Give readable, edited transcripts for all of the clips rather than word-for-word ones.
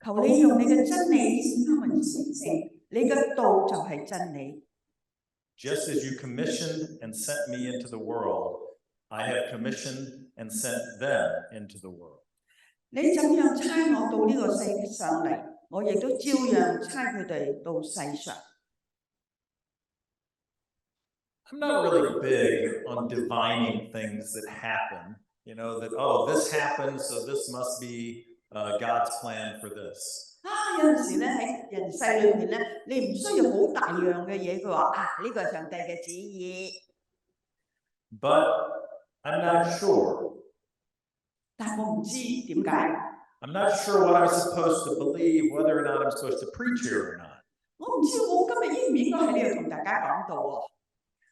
求你用你嘅真理使他們成聖，你嘅道就係真理。Just as you commissioned and sent me into the world, I have commissioned and sent them into the world. 你怎樣差我到呢個世上嚟，我亦都照樣差佢哋到世上。I'm not really big on divining things that happen. You know, that, oh, this happened, so this must be God's plan for this. 有陣時咧喺人世裏面咧，你唔需要好大樣嘅嘢，佢話呢個係上帝嘅旨意。But I'm not sure. 但我唔知點解。I'm not sure what I'm supposed to believe, whether or not I'm supposed to preach here or not. 我唔知我今日應唔應該喺呢度同大家講道喎。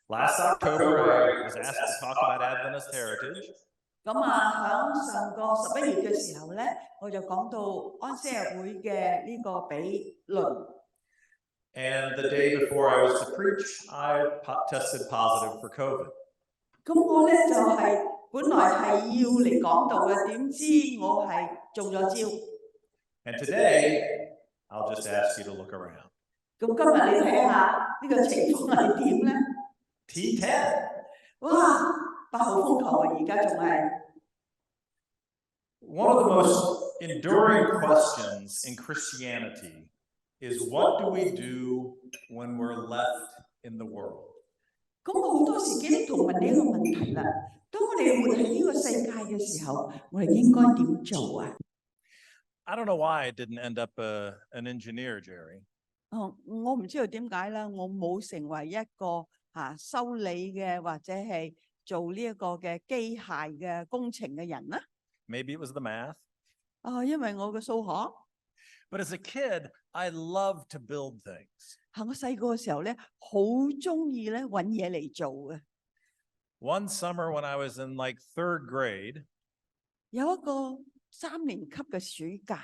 Last October, I was asked to talk about Adventist heritage. 咁響上個11月嘅時候咧，我就講到安息日會嘅呢個比論。And the day before I was to preach, I tested positive for COVID. 咁我咧就本來係要嚟講道嘅，點知我係中咗招。And today, I'll just ask you to look around. 咁今日你睇下呢個情況係點咧 T10. 哇！8號風球啊，而家仲係。One of the most enduring questions in Christianity is what do we do when we're left in the world? 咁好多時基督徒問呢一個問題啦。當我哋活喺呢個世界嘅時候，我哋應該點做啊 I don't know why I didn't end up an engineer, Jerry. 我唔知道點解啦，我冇成為一個修理嘅或者係做呢一個嘅機械嘅工程嘅人啦。Maybe it was the math. 因為我嘅數學。But as a kid, I loved to build things. 我細個嘅時候咧，好中意咧揾嘢嚟做嘅。One summer when I was in like 3rd grade, 有一個3年級嘅暑假。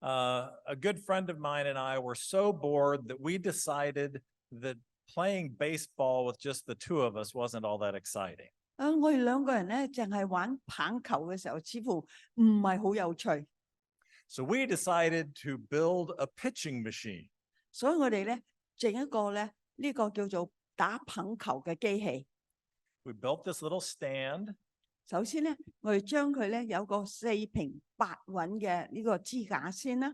a good friend of mine and I were so bored that we decided that playing baseball with just the two of us wasn't all that exciting. 我哋兩個人咧，淨係玩棒球嘅時候，似乎唔係好有趣。So we decided to build a pitching machine. 所以我哋咧整一個咧呢個叫做打棒球嘅機器。We built this little stand. 首先咧，我哋將佢咧有個4平8穩嘅呢個支架先啦。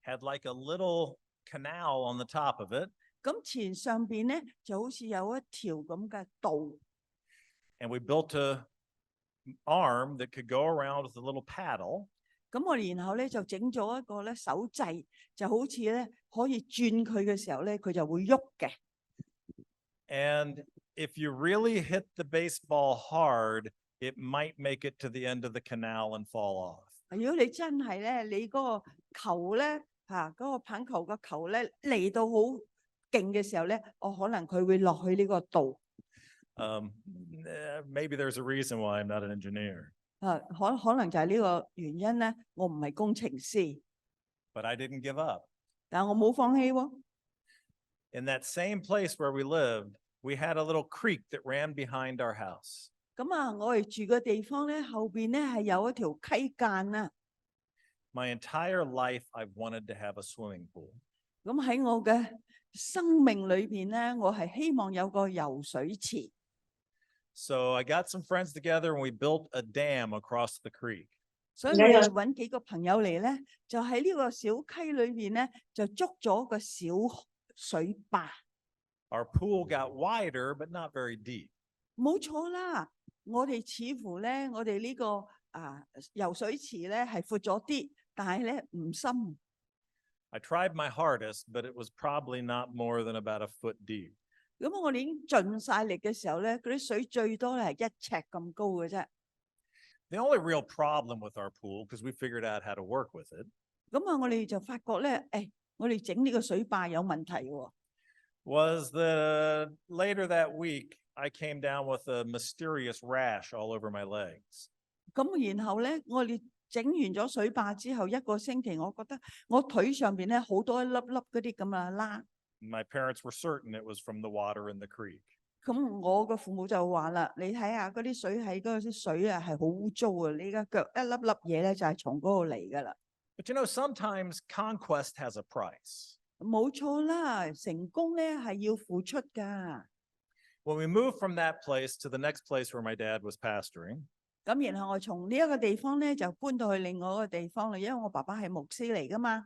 Had like a little canal on the top of it. 咁前上邊咧就好似有一條咁嘅道。And we built a arm that could go around with a little paddle. 咁我哋然後咧就整咗一個咧手掣，就好似咧可以轉佢嘅時候咧，佢就會喐嘅。And if you really hit the baseball hard, it might make it to the end of the canal and fall off. 如果你真係咧，你嗰個球咧嗰個棒球個球咧嚟到好勁嘅時候咧，可能佢會落去呢個道。Maybe there's a reason why I'm not an engineer. 可能就係呢個原因咧，我唔係工程師。But I didn't give up. 但我冇放棄喎。In that same place where we lived, we had a little creek that ran behind our house. 咁我哋住嘅地方咧，後邊咧係有一條溪澗啊。My entire life, I've wanted to have a swimming pool. 咁喺我嘅生命裏邊咧，我係希望有個游水池。So I got some friends together and we built a dam across the creek. 所以我哋揾幾個朋友嚟咧，就喺呢個小溪裏邊咧，就築咗個小水壩。Our pool got wider, but not very deep. 冇錯啦，我哋似乎咧，我哋呢個游水池咧係闊咗啲，但係咧唔深。I tried my hardest, but it was probably not more than about a foot deep. 咁我哋已經盡晒力嘅時候咧，嗰啲水最多係1尺咁高嘅啫。The only real problem with our pool, because we figured out how to work with it, 咁我哋就發覺咧，我哋整呢個水壩有問題喎。Was that later that week, I came down with a mysterious rash all over my legs. 咁然後咧，我哋整完咗水壩之後1個星期，我覺得我腿上邊咧好多一粒粒嗰啲咁嘅瘌。My parents were certain it was from the water in the creek. 咁我嘅父母就話啦，你睇下嗰啲水喺嗰啲水係好污糟啊！你嘅腳一粒粒嘢咧就係從嗰度嚟噶啦。But you know, sometimes conquest has a price. 冇錯啦，成功咧係要付出㗎。When we moved from that place to the next place where my dad was pastoring, 咁然後我從呢一個地方咧就搬到去另外一個地方啦，因為我爸爸係牧師嚟㗎嘛。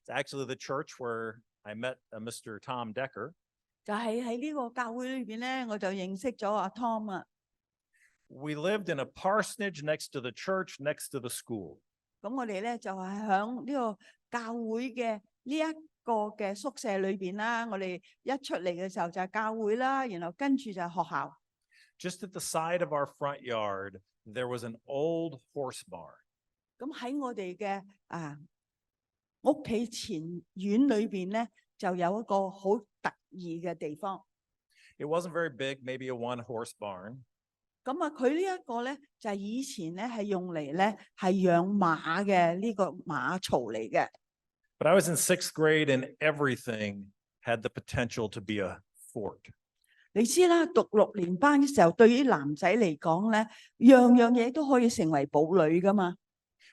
it's actually the church where I met Mr. Tom Decker. 就係喺呢個教會裏邊咧，我就認識咗阿 Tom 啊。We lived in a parsonage next to the church, next to the school. 咁我哋咧就係喺呢個教會嘅呢一個嘅宿舍裏邊啦。我哋一出嚟嘅時候就係教會啦，然後跟住就係學校。Just at the side of our front yard, there was an old horse barn. 咁喺我哋嘅屋企前院裏邊咧，就有一個好得意嘅地方。It wasn't very big, maybe a one-horse barn. 咁啊，佢呢一個咧就係以前咧係用嚟咧係養馬嘅呢個馬槽嚟嘅。But I was in 6th grade and everything had the potential to be a fort. 你知啦，讀6年班嘅時候，對於男仔嚟講咧，樣樣嘢都可以成為堡壘噶嘛。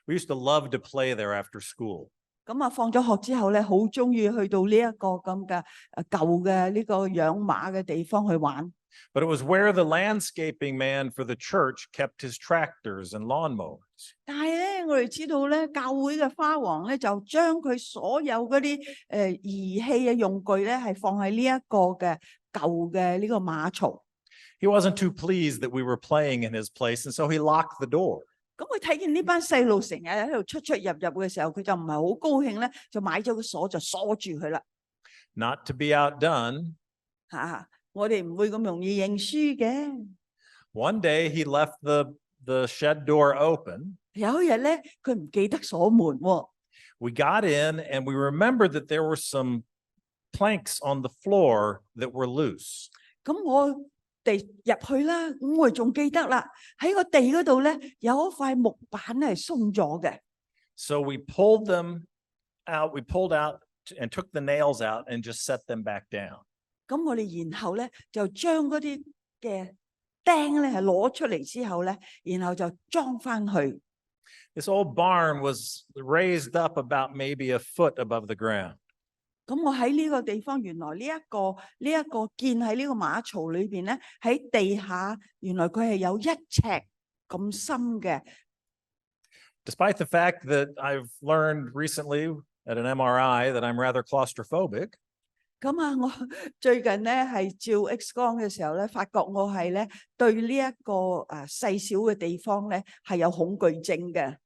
We used to love to play there after school. 咁啊，放咗學之後咧，好中意去到呢一個咁嘅舊嘅呢個養馬嘅地方去玩。But it was where the landscaping man for the church kept his tractors and lawnmowers. 但係咧，我哋知道咧，教會嘅花王咧就將佢所有嗰啲儀器嘅用具咧，係放喺呢一個嘅舊嘅呢個馬槽。He wasn't too pleased that we were playing in his place, and so he locked the door. 咁佢睇見呢班細路成日喺度出出入入嘅時候，佢就唔係好高興咧，就買咗個鎖就鎖住佢啦。Not to be outdone, 我哋唔會咁容易認輸嘅。one day he left the shed door open. 有一日咧，佢唔記得鎖門喎。We got in and we remembered that there were some planks on the floor that were loose. 咁我哋入去啦，咁我哋仲記得啦，喺個地嗰度咧有一塊木板係鬆咗嘅。So we pulled them out, we pulled out and took the nails out and just set them back down. 咁我哋然後咧就將嗰啲嘅釘咧係攞出嚟之後咧，然後就裝翻去。This old barn was raised up about maybe a foot above the ground. 咁我喺呢個地方，原來呢一個建喺呢個馬槽裏邊咧，喺地下原來佢係有1尺咁深嘅。Despite the fact that I've learned recently at an MRI that I'm rather claustrophobic. 咁啊，我最近咧係照 X 光嘅時候咧，發覺我係咧對呢一個細小嘅地方咧係有恐懼症嘅。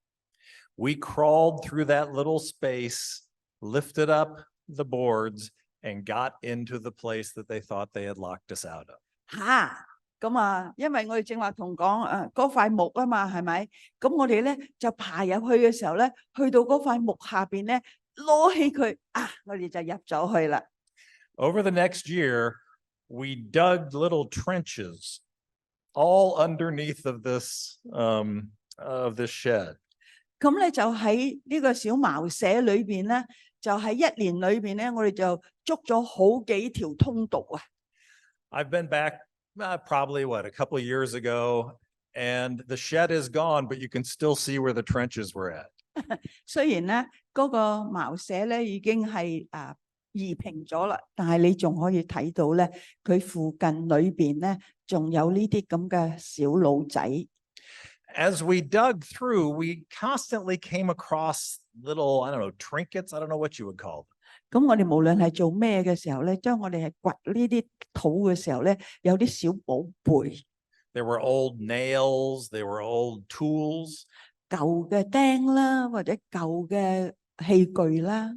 We crawled through that little space, lifted up the boards, and got into the place that they thought they had locked us out of. 咁啊，因為我哋正話同講嗰塊木啊嘛，係咪？咁我哋咧就爬入去嘅時候咧，去到嗰塊木下邊咧，攞起佢我哋就入咗去啦。Over the next year, we dug little trenches all underneath of this shed. 咁咧就喺呢個小茅舍裏邊咧，就喺1年裏邊咧，我哋就捉咗好幾條通道啊。I've been back probably a couple of years ago, and the shed is gone, but you can still see where the trenches were at. 雖然咧嗰個茅舍咧已經係移平咗啦，但係你仲可以睇到咧，佢附近裏邊咧仲有呢啲咁嘅小路仔。As we dug through, we constantly came across little, I don't know, trinkets. I don't know what you would call them. 咁我哋無論係做咩嘅時候咧，當我哋係掘呢啲土嘅時候咧，有啲小寶貝。There were old nails, there were old tools. 舊嘅釘啦，或者舊嘅器具啦。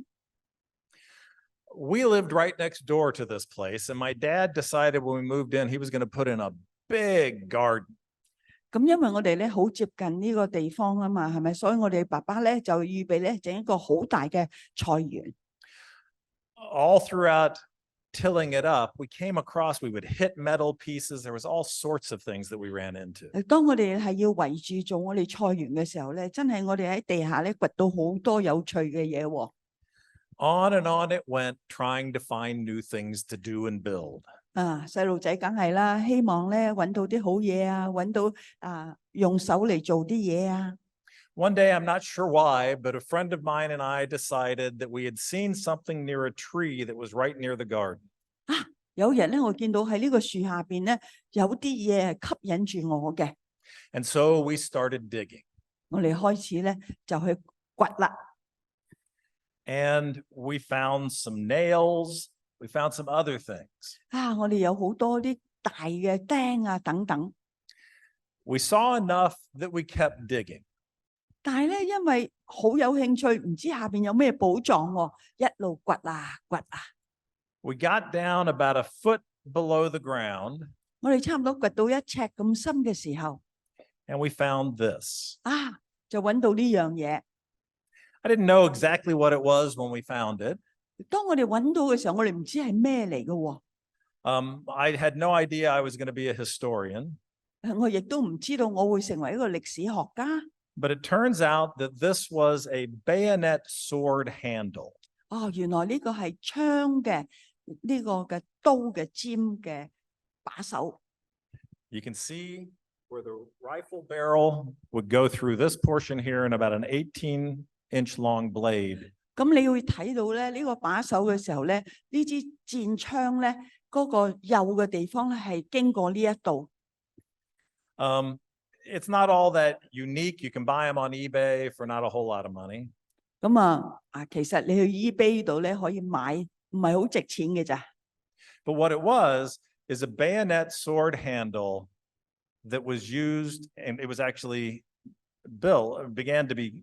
We lived right next door to this place, and my dad decided when we moved in, he was going to put in a big garden. 咁因為我哋咧好接近呢個地方啊嘛，係咪？所以我哋爸爸咧就預備咧整一個好大嘅菜園。All throughout tilling it up, we came across, we would hit metal pieces. There was all sorts of things that we ran into. 當我哋係要圍住做我哋菜園嘅時候咧，真係我哋喺地下咧掘到好多有趣嘅嘢喎。On and on it went, trying to find new things to do and build. 細路仔梗係啦，希望咧揾到啲好嘢啊，揾到用手嚟做啲嘢啊。One day, I'm not sure why, but a friend of mine and I decided that we had seen something near a tree that was right near the garden. 有日咧，我見到喺呢個樹下邊咧，有啲嘢係吸引住我嘅。And so we started digging. 我哋開始咧就去掘啦。And we found some nails. We found some other things. 我哋有好多啲大嘅釘啊等等。We saw enough that we kept digging. 但係咧，因為好有興趣，唔知下邊有咩寶藏喎，一路掘啊掘啊。We got down about a foot below the ground. 我哋差唔多掘到1尺咁深嘅時候， And we found this. 就揾到呢樣嘢。I didn't know exactly what it was when we found it. 當我哋揾到嘅時候，我哋唔知係咩嚟嘅喎。I had no idea I was going to be a historian. 我亦都唔知道我會成為一個歷史學家。But it turns out that this was a bayonet sword handle. 原來呢個係槍嘅呢個嘅刀嘅尖嘅把手。You can see where the rifle barrel would go through this portion here and about an 18-inch long blade. 咁你會睇到咧呢個把手嘅時候咧，呢支箭槍咧嗰個幼嘅地方咧係經過呢一度。It's not all that unique. You can buy them on eBay for not a whole lot of money. 咁其實你去 eBay 度咧可以買，唔係好值錢嘅咋。But what it was is a bayonet sword handle that was used, and it was actually began to be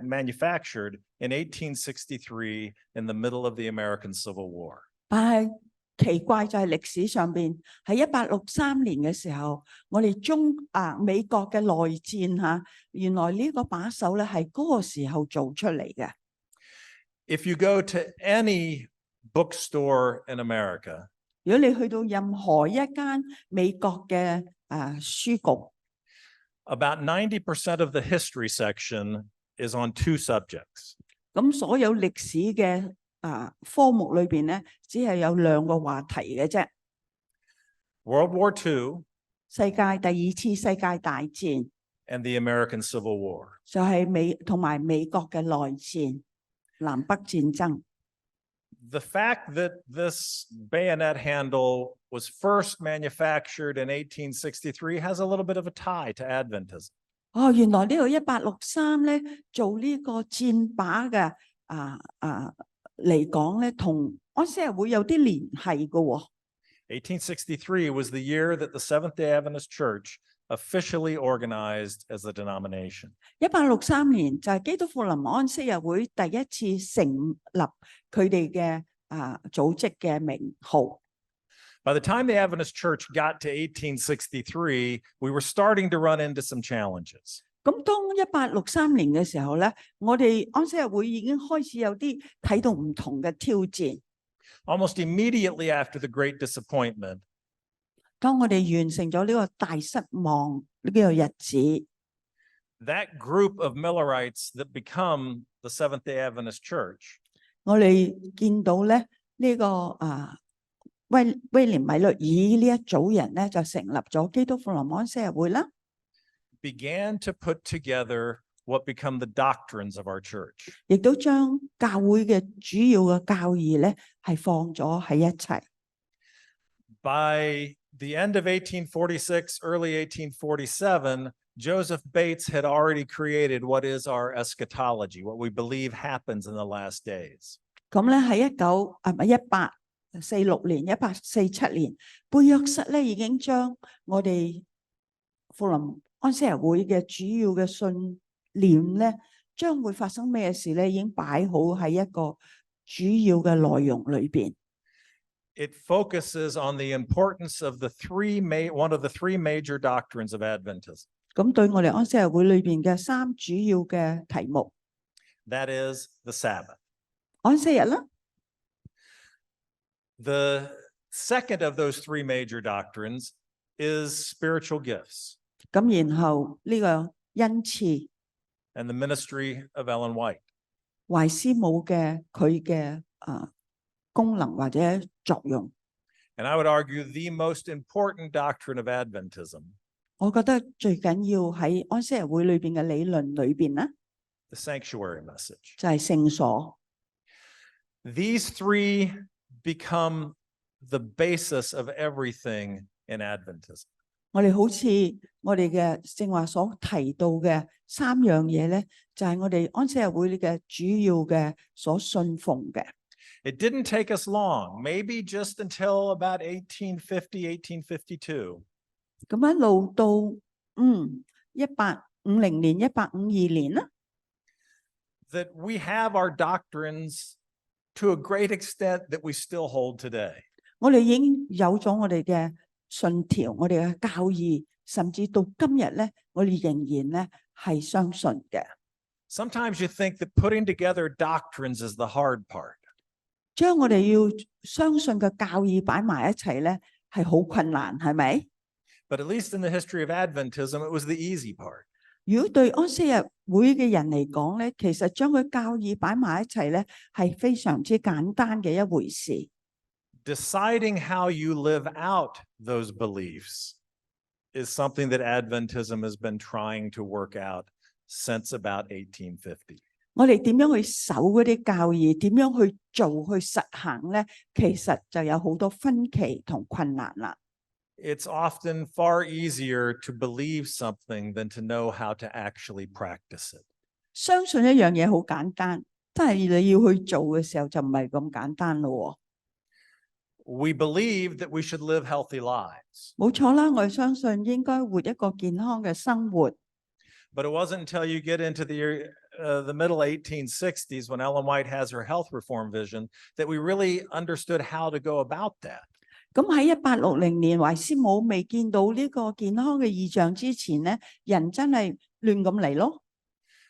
manufactured in 1863 in the middle of the American Civil War. 但係奇怪就係歷史上邊喺1863年嘅時候，我哋美國嘅內戰原來呢個把手咧係嗰個時候做出嚟嘅。If you go to any bookstore in America, 如果你去到任何一間美國嘅書局， about 90% of the history section is on 2 subjects. 咁所有歷史嘅科目裏邊咧，只係有2個話題嘅啫。World War II 第2次世界大戰 and the American Civil War. 就係同埋美國嘅內戰、南北戰爭。The fact that this bayonet handle was first manufactured in 1863 has a little bit of a tie to Adventism. 原來呢個1863咧做呢個箭把嘅嚟講咧，同安息日會有啲聯繫嘅喎。1863 was the year that the Seventh-day Adventist Church officially organized as a denomination. 1863年就係基督復臨安息日會第一次成立佢哋嘅組織嘅名號。By the time the Adventist Church got to 1863, we were starting to run into some challenges. 咁當1863年嘅時候咧，我哋安息日會已經開始有啲睇到唔同嘅挑戰。Almost immediately after the Great Disappointment, 當我哋完成咗呢個大失望呢個日子， that group of Millerites that become the Seventh-day Adventist Church, 我哋見到咧呢個威廉米勒爾呢一組人咧就成立咗基督復臨安息日會啦。began to put together what become the doctrines of our church. 亦都將教會嘅主要嘅教義咧係放咗喺一齊。By the end of 1846, early 1847, Joseph Bates had already created what is our eschatology, what we believe happens in the last days. 咁咧喺1846年、1847年，貝約瑟咧已經將我哋復臨安息日會嘅主要嘅信念咧，將會發生咩事咧，已經擺好喺一個主要嘅內容裏邊。It focuses on the importance of one of the 3 major doctrines of Adventism. 咁對我哋安息日會裏邊嘅3主要嘅題目， That is the Sabbath. 安息日啦。The second of those 3 major doctrines is spiritual gifts. 咁然後呢個恩賜 and the ministry of Ellen White. 懷師母嘅佢嘅功能或者作用。 And I would argue the most important doctrine of Adventism 我覺得最緊要喺安息日會裏邊嘅理論裏邊咧， the sanctuary message. 就係聖所。 These three become the basis of everything in Adventism. 我哋好似我哋嘅正話所提到嘅3樣嘢咧，就係我哋安息日會嘅主要嘅所信奉嘅。 It didn't take us long, maybe just until about 1850, 1852. 咁一路到1850年、1852年啦， that we have our doctrines to a great extent that we still hold today. 我哋已經有咗我哋嘅信條、我哋嘅教義，甚至到今日咧，我哋仍然咧係相信嘅。 Sometimes you think that putting together doctrines is the hard part. 將我哋要相信嘅教義擺埋一齊咧，係好困難，係咪？ But at least in the history of Adventism, it was the easy part. 如果對安息日會嘅人嚟講咧，其實將佢教義擺埋一齊咧，係非常之簡單嘅一回事。 Deciding how you live out those beliefs is something that Adventism has been trying to work out since about 1850. 我哋點樣去守嗰啲教義，點樣去做去實行咧？其實就有好多分歧同困難啦。 It's often far easier to believe something than to know how to actually practice it. 相信一樣嘢好簡單，但係你要去做嘅時候就唔係咁簡單咯。 We believe that we should live healthy lives. 冇錯啦，我哋相信應該活一個健康嘅生活。 But it wasn't until you get into the middle 1860s when Ellen White has her health reform vision that we really understood how to go about that. 咁喺1860年，懷斯姆未見到呢個健康嘅異象之前咧，人真係亂咁嚟咯。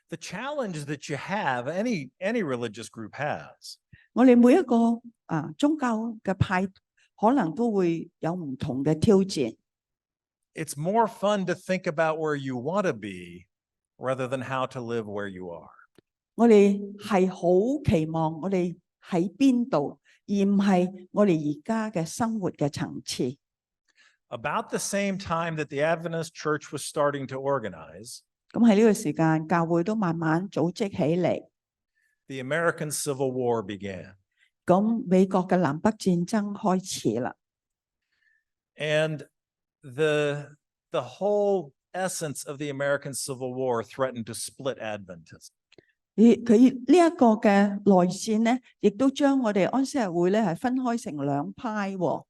The challenge that you have, any religious group has, 我哋每一個宗教嘅派可能都會有唔同嘅挑戰。 it's more fun to think about where you want to be rather than how to live where you are. 我哋係好期望我哋喺邊度，而唔係我哋而家嘅生活嘅層次。 About the same time that the Adventist Church was starting to organize, 咁喺呢個時間，教會都慢慢組織起嚟。 the American Civil War began. 咁美國嘅南北戰爭開始啦。 And the whole essence of the American Civil War threatened to split Adventism. 佢呢一個嘅內戰咧，亦都將我哋安息日會咧係分開成2派喎。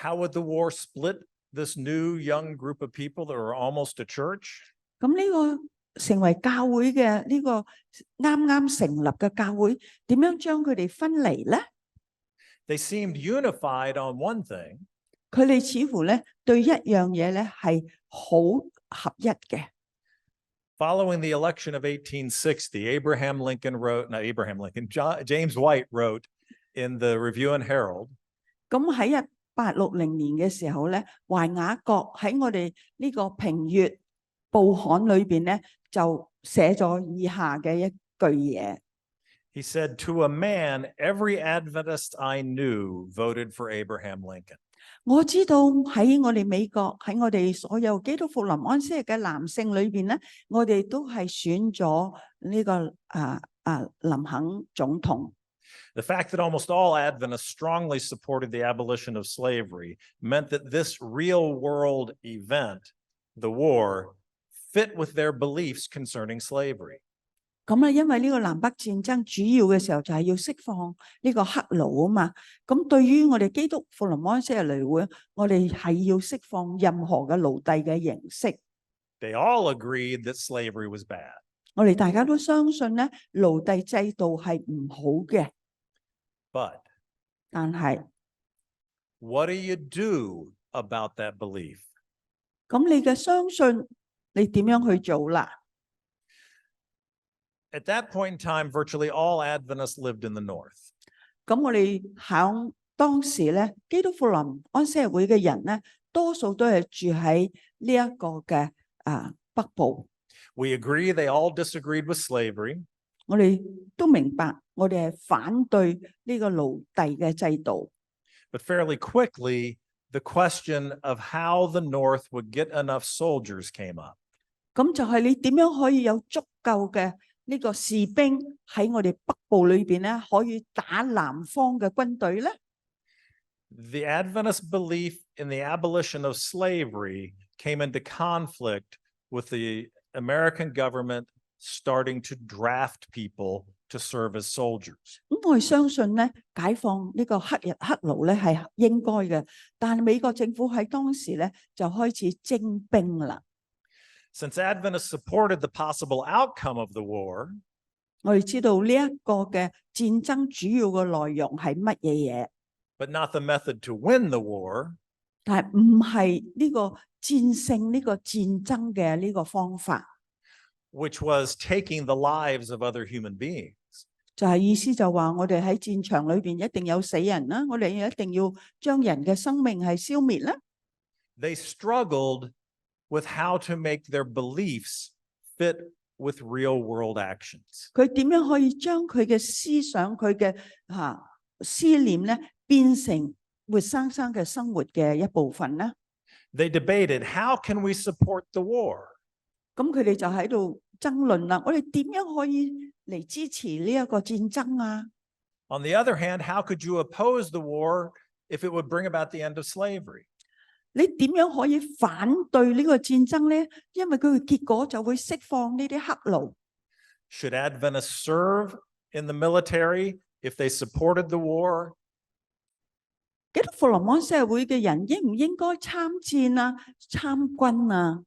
How would the war split this new young group of people that were almost a church? 咁呢個成為教會嘅呢個啱啱成立嘅教會，點樣將佢哋分離咧？ They seemed unified on one thing, 佢哋似乎咧對一樣嘢咧係好合一嘅。 Following the election of 1860, James White wrote in the Review and Herald, 咁喺1860年嘅時候咧，懷雅各喺我哋呢個評閱報刊裏邊咧，就寫咗以下嘅一句嘢。 he said, "To a man, every Adventist I knew voted for Abraham Lincoln." 我知道喺我哋美國，喺我哋所有基督復臨安息日嘅男性裏邊咧，我哋都係選咗呢個林肯總統。 The fact that almost all Adventists strongly supported the abolition of slavery meant that this real-world event, the war, fit with their beliefs concerning slavery. 咁咧，因為呢個南北戰爭主要嘅時候就係要釋放呢個黑奴啊嘛。咁對於我哋基督復臨安息日嚟會，我哋係要釋放任何嘅奴隸嘅形式。 They all agreed that slavery was bad. 我哋大家都相信咧，奴隸制度係唔好嘅。 But 但係 what do you do about that belief? 咁你嘅相信，你點樣去做啦？ At that point in time, virtually all Adventists lived in the north. 咁我哋響當時咧，基督復臨安息日會嘅人咧，多數都係住喺呢一個嘅北部。 We agree they all disagreed with slavery, 我哋都明白，我哋係反對呢個奴隸嘅制度。 but fairly quickly, the question of how the North would get enough soldiers came up. 咁就係你點樣可以有足夠嘅呢個士兵喺我哋北部裏邊咧，可以打南方嘅軍隊咧？ The Adventist belief in the abolition of slavery came into conflict with the American government starting to draft people to serve as soldiers. 咁我哋相信咧，解放呢個黑奴咧係應該嘅，但係美國政府喺當時咧就開始徵兵啦。Since Adventists supported the possible outcome of the war, 我哋知道呢一個嘅戰爭主要嘅內容係乜嘢嘢， but not the method to win the war, 但係唔係呢個戰勝呢個戰爭嘅呢個方法， which was taking the lives of other human beings. 就係意思就話我哋喺戰場裏邊一定有死人啦，我哋一定要將人嘅生命係消滅啦。 They struggled with how to make their beliefs fit with real world actions. 佢點樣可以將佢嘅思想、佢嘅思念咧，變成活生生嘅生活嘅一部分咧？ They debated, how can we support the war? 咁佢哋就喺度爭論啦，我哋點樣可以嚟支持呢一個戰爭啊？ On the other hand, how could you oppose the war if it would bring about the end of slavery? 你點樣可以反對呢個戰爭咧？因為佢嘅結果就會釋放呢啲黑奴。 Should Adventists serve in the military if they supported the war? 基督復臨安社會嘅人應唔應該參戰啊、參軍啊？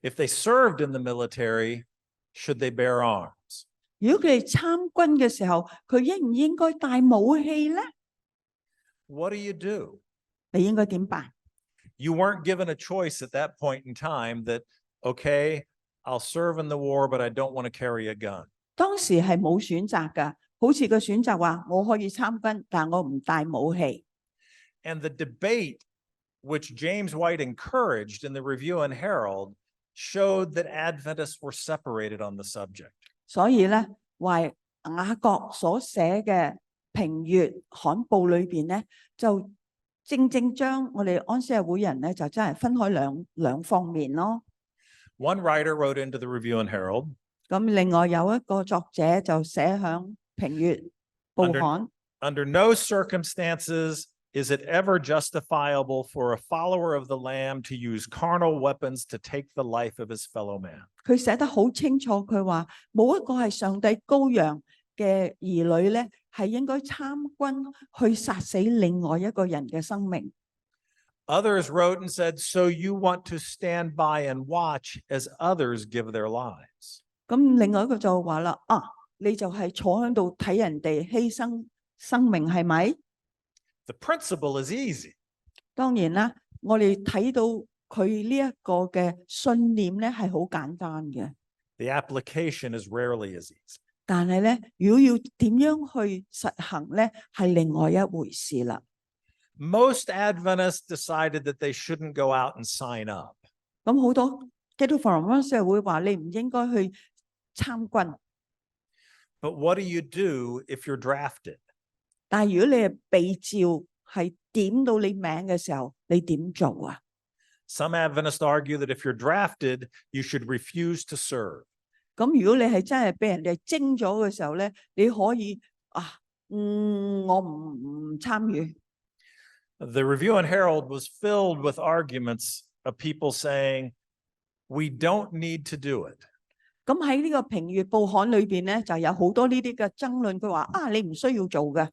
If they served in the military, should they bear arms? 如果佢哋參軍嘅時候，佢應唔應該帶武器咧？ What do you do? 你應該點辦？ You weren't given a choice at that point in time that, okay, I'll serve in the war, but I don't want to carry a gun. 當時係冇選擇㗎，好似個選擇話我可以參軍，但我唔帶武器。 And the debate which James White encouraged in the Review and Herald showed that Adventists were separated on the subject. 所以咧，為雅各所寫嘅評閱刊報裏邊咧，就正正將我哋安息日會人咧，就真係分開兩方面咯。 One writer wrote into the Review and Herald, 咁另外有一個作者就寫響評閱報刊。 under no circumstances is it ever justifiable for a follower of the Lamb to use carnal weapons to take the life of his fellow man. 佢寫得好清楚，佢話冇一個係上帝羔羊嘅兒女咧，係應該參軍去殺死另外一個人嘅生命。 Others wrote and said, so you want to stand by and watch as others give their lives. 咁另外一個就話啦，你就係坐喺度睇人哋犧牲生命，係咪？ The principle is easy. 當然啦，我哋睇到佢呢一個嘅信念咧係好簡單嘅， The application is rarely as easy. 但係咧，如果要點樣去實行咧，係另外一回事啦。 Most Adventists decided that they shouldn't go out and sign up. 咁好多基督復臨安社會話你唔應該去參軍， But what do you do if you're drafted? 但係如果你係被召係點到你名嘅時候，你點做啊？ Some Adventists argue that if you're drafted, you should refuse to serve. 咁如果你係真係俾人哋徵咗嘅時候咧，你可以我唔參與。 The Review and Herald was filled with arguments of people saying, we don't need to do it. 咁喺呢個評閱報刊裏邊咧，就有好多呢啲嘅爭論。佢話你唔需要做嘅。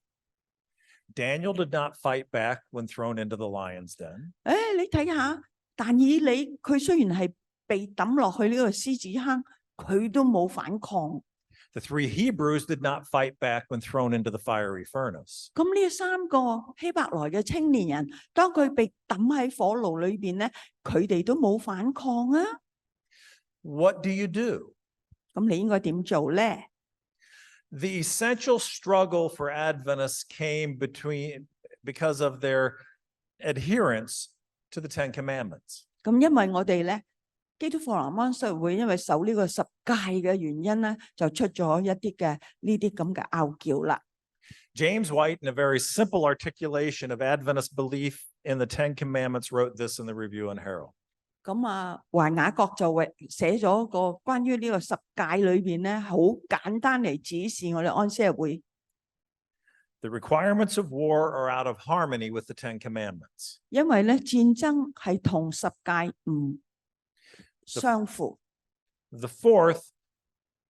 Daniel did not fight back when thrown into the lion's den. 你睇下，但以理佢雖然係被抌落去呢個獅子坑，佢都冇反抗。 The 3 Hebrews did not fight back when thrown into the fiery furnace. 咁呢3個希伯來嘅青年人，當佢被抌喺火爐裏邊咧，佢哋都冇反抗啊。 What do you do? 咁你應該點做咧？ The essential struggle for Adventists came because of their adherence to the 10 Commandments. 咁因為我哋咧，基督復臨安社會因為守呢個10誡嘅原因咧，就出咗一啲嘅呢啲咁嘅拗撬啦。James White, in a very simple articulation of Adventist belief in the Ten Commandments, wrote this in the Review and Herald. 咁啊，懷雅各就寫咗個關於呢個十誡裏邊咧，好簡單嚟指示我哋安息日會。The requirements of war are out of harmony with the Ten Commandments. 因為咧戰爭係同十誡唔相符。The fourth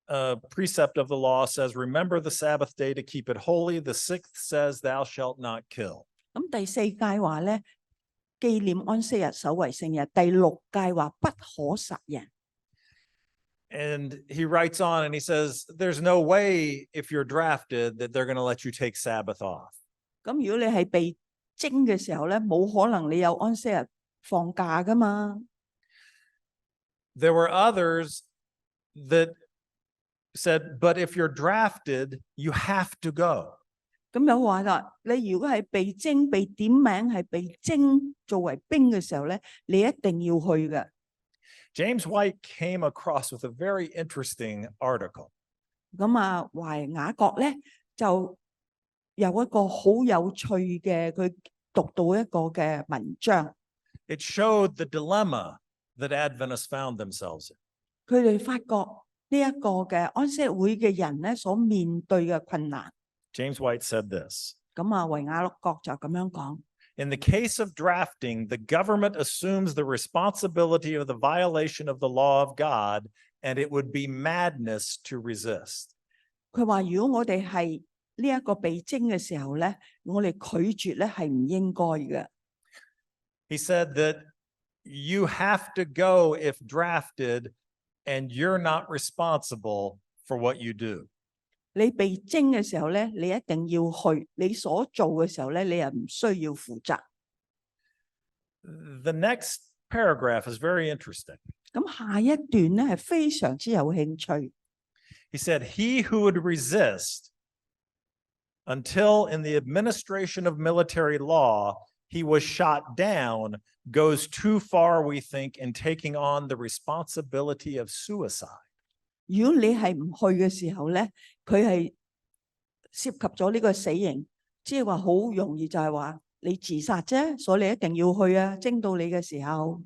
precept of the law says, remember the Sabbath day to keep it holy. The sixth says, thou shalt not kill. 咁第四誡話咧，紀念安息日，守為聖日。第六誡話不可殺人。And he writes on and he says, there's no way if you're drafted that they're going to let you take Sabbath off. 咁如果你係被徵嘅時候咧，冇可能你有安息日放假噶嘛。There were others that said, but if you're drafted, you have to go. 咁有話啦，你如果係被徵、被點名係被徵作為兵嘅時候咧，你一定要去嘅。James White came across with a very interesting article. 咁啊，懷雅各咧就有一個好有趣嘅，佢讀到一個嘅文章。It showed the dilemma that Adventists found themselves in. 佢哋發覺呢一個嘅安息會嘅人咧所面對嘅困難。James White said this. 咁啊，維雅各就咁樣講。In the case of drafting, the government assumes the responsibility of the violation of the law of God, and it would be madness to resist. 佢話如果我哋係呢一個被徵嘅時候咧，我哋拒絕咧係唔應該嘅。He said that you have to go if drafted, and you're not responsible for what you do. 你被徵嘅時候咧，你一定要去，你所做嘅時候咧，你又唔需要負責。The next paragraph is very interesting. 咁下一段咧係非常之有興趣。He said, he who would resist until in the administration of military law, he was shot down, goes too far, we think, in taking on the responsibility of suicide. 如果你係唔去嘅時候咧，佢係涉及咗呢個死刑，即係話好容易就係話你自殺啫，所以你一定要去啊！徵到你嘅時候。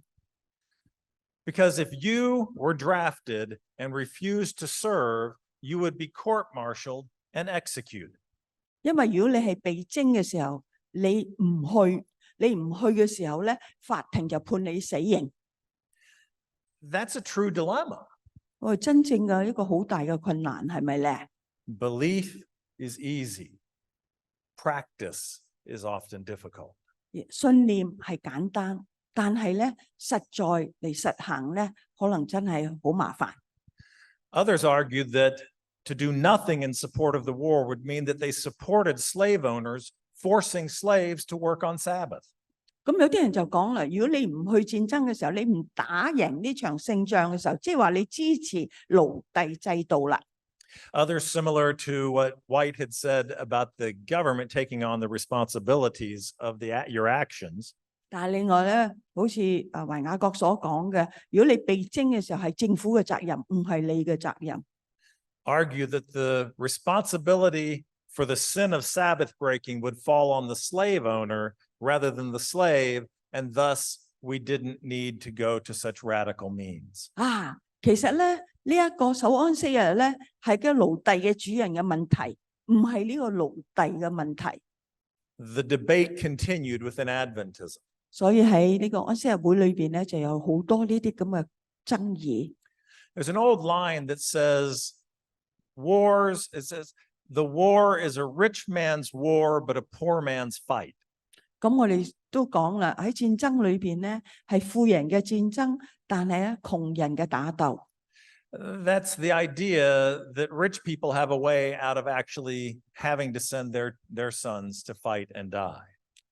Because if you were drafted and refused to serve, you would be court-martialed and executed. 因為如果你係被徵嘅時候，你唔去嘅時候咧，法庭就判你死刑。That's a true dilemma. 我哋真正嘅一個好大嘅困難係咪咧？ Belief is easy. Practice is often difficult. 信念係簡單，但係咧實在嚟實行咧，可能真係好麻煩。Others argued that to do nothing in support of the war would mean that they supported slave owners forcing slaves to work on Sabbath. 咁有啲人就講啦，如果你唔去戰爭嘅時候，你唔打贏呢場勝仗嘅時候，即係話你支持奴隸制度啦。Others, similar to what White had said about the government taking on the responsibilities of your actions. 但係另外咧，好似維雅各所講嘅，如果你被徵嘅時候係政府嘅責任，唔係你嘅責任。Argue that the responsibility for the sin of Sabbath breaking would fall on the slave owner rather than the slave, and thus we didn't need to go to such radical means. 其實咧呢一個守安息日咧係個奴隸嘅主人嘅問題，唔係呢個奴隸嘅問題。The debate continued within Adventism. 所以喺呢個安息日會裏邊咧就有好多呢啲咁嘅爭議。There's an old line that says, it says, the war is a rich man's war, but a poor man's fight. 咁我哋都講啦，喺戰爭裏邊咧係富人嘅戰爭，但係咧窮人嘅打鬥。That's the idea that rich people have a way out of actually having to send their sons to fight and die.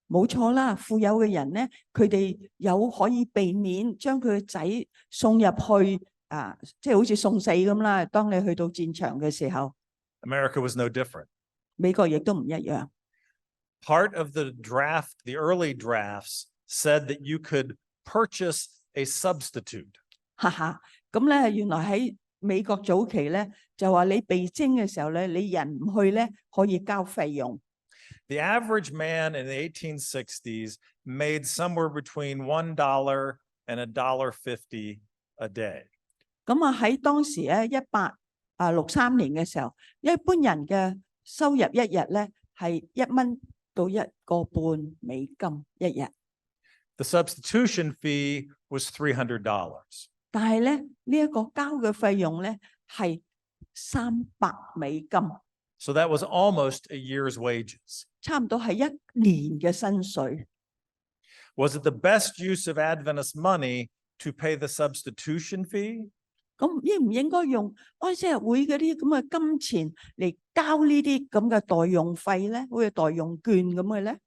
冇錯啦，富有嘅人咧，佢哋有可以避免將佢嘅仔送入去即係好似送死咁啦。當你去到戰場嘅時候 ，America was no different. 美國亦都唔一樣。Part of the draft, the early drafts, said that you could purchase a substitute. 咁咧，原來喺美國早期咧就話你被徵嘅時候咧，你人唔去咧可以交費用。The average man in the 1860s made somewhere between $1 and $1.50 a day. 咁啊喺當時咧1863年嘅時候，一般人嘅收入一日咧係1蚊到1.5美金一日。The substitution fee was $300. 但係咧呢一個交嘅費用咧係$300。So that was almost a year's wages. 差唔多係1年嘅薪水。Was it the best use of Adventist money to pay the substitution fee? 咁應唔應該用安息日會嗰啲咁嘅金錢嚟交呢啲咁嘅代用費咧？好似代用券咁嘅咧？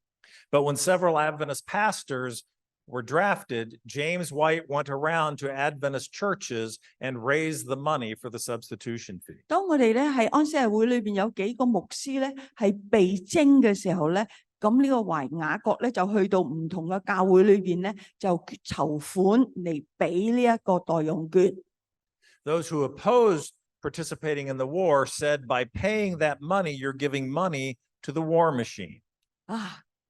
But when several Adventist pastors were drafted, James White went around to Adventist churches and raised the money for the substitution fee. 當我哋咧係安息日會裏邊有幾個牧師咧係被徵嘅時候咧，咁呢個懷雅各咧就去到唔同嘅教會裏邊咧就籌款嚟俾呢一個代用券。Those who opposed participating in the war said by paying that money, you're giving money to the war machine.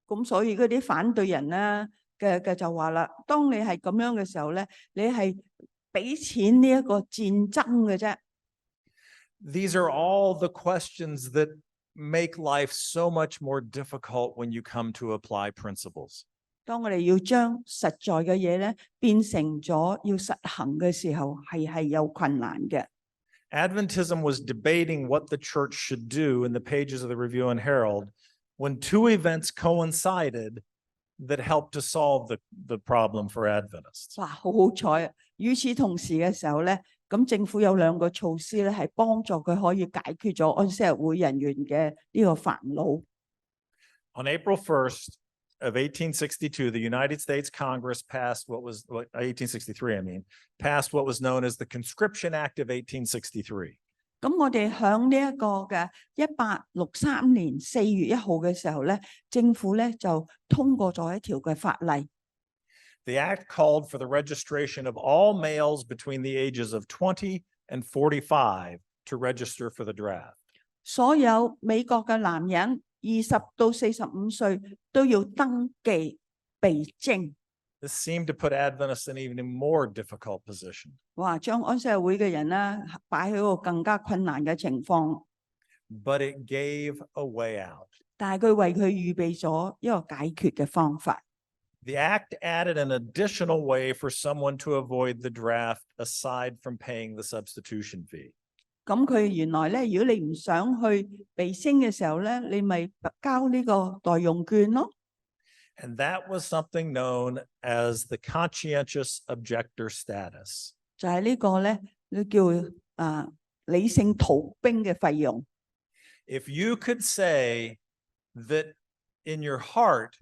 咁所以嗰啲反對人咧嘅就話啦，當你係咁樣嘅時候咧，你係俾錢呢一個戰爭嘅啫。These are all the questions that make life so much more difficult when you come to apply principles. 當我哋要將實在嘅嘢咧變成咗要實行嘅時候，係有困難嘅。Adventism was debating what the church should do in the pages of the Review and Herald when two events coincided that helped to solve the problem for Adventists. 哇，好彩啊！與此同時嘅時候咧，咁政府有2個措施咧，係幫助佢可以解決咗安息日會人員嘅呢個煩惱。On April 1st of 1862, the United States Congress passed passed what was known as the Conscription Act of 1863. 咁我哋響呢一個嘅1863年4月1號嘅時候咧，政府咧就通過咗一條嘅法例。The act called for the registration of all males between the ages of 20 and 45 to register for the draft. 所有美國嘅男人20到45歲都要登記被徵。This seemed to put Adventists in an even more difficult position. 哇！將安息日會嘅人咧擺喺一個更加困難嘅情況。But it gave a way out. 但係佢為佢預備咗一個解決嘅方法。The act added an additional way for someone to avoid the draft aside from paying the substitution fee. 咁佢原來咧，如果你唔想去被徵嘅時候咧，你咪交呢個代用券咯。And that was something known as the conscientious objector status. 就係呢個咧，你叫理性逃兵嘅費用。If you could say that in your heart,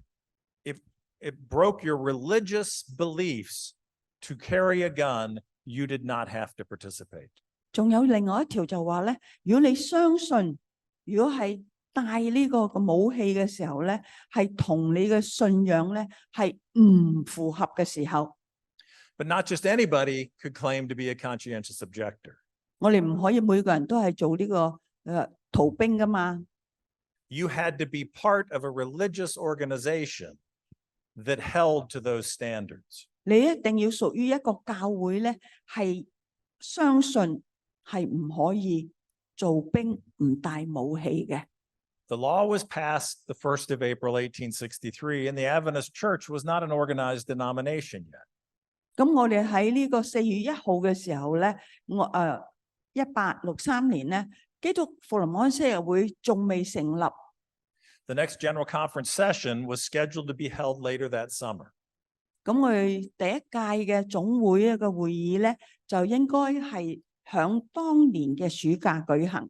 if it broke your religious beliefs to carry a gun, you did not have to participate. 仲有另外一條就話咧，如果你相信，如果係帶呢個武器嘅時候咧，係同你嘅信仰咧係唔符合嘅時候。But not just anybody could claim to be a conscientious objector. 我哋唔可以每個人都係做呢個逃兵噶嘛。You had to be part of a religious organization that held to those standards. 你一定要屬於一個教會咧，係相信係唔可以做兵唔帶武器嘅。The law was passed the 1st of April, 1863, and the Adventist Church was not an organized denomination yet. 咁我哋喺呢個4月1號嘅時候咧，1863年咧，基督復臨安息日會仲未成立。The next General Conference session was scheduled to be held later that summer. 咁我哋第一屆嘅總會一個會議咧，就應該係響當年嘅暑假舉行。